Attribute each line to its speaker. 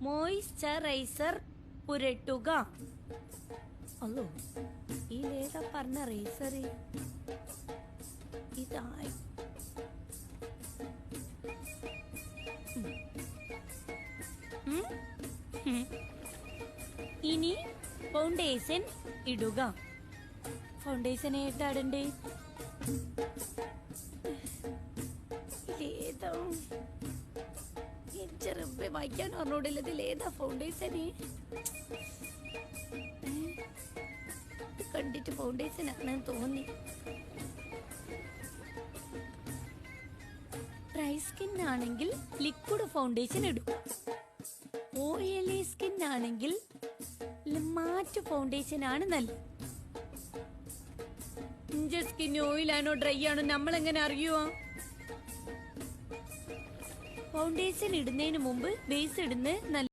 Speaker 1: Moisturiser പുരട്ടുക. അല്ലോ ഇതേതാ പറഞ്ഞ റേസർ? ഇതായി ഇനി ഫൗണ്ടേഷൻ ഇടുക. ഫൗണ്ടേഷൻ ഏതാടണ്ടേ? ഇതേതാ ചെറുപ്പ വായിക്കാൻ പറഞ്ഞോടില്ല. ഇതിലേതാ ഫൗണ്ടേഷന്? കണ്ടിട്ട് ഫൗണ്ടേഷൻ ആണെന്ന് തോന്നി. ഡ്രൈ സ്കിൻ ആണെങ്കിൽ ലിക്വിഡ് ഫൗണ്ടേഷൻ ഇടും. ഓയിലി സ്കിൻ ആണെങ്കിൽ മാറ്റ് ഫൗണ്ടേഷൻ ആണ് നല്ലത്. സ്കിൻ ഓയിലാണോ ഡ്രൈ ആണോ നമ്മളെങ്ങനെ അറിയുവോ? ഫൗണ്ടേഷൻ ഇടുന്നതിന് മുമ്പ് ബേസ് ഇടുന്നത് നല്ല.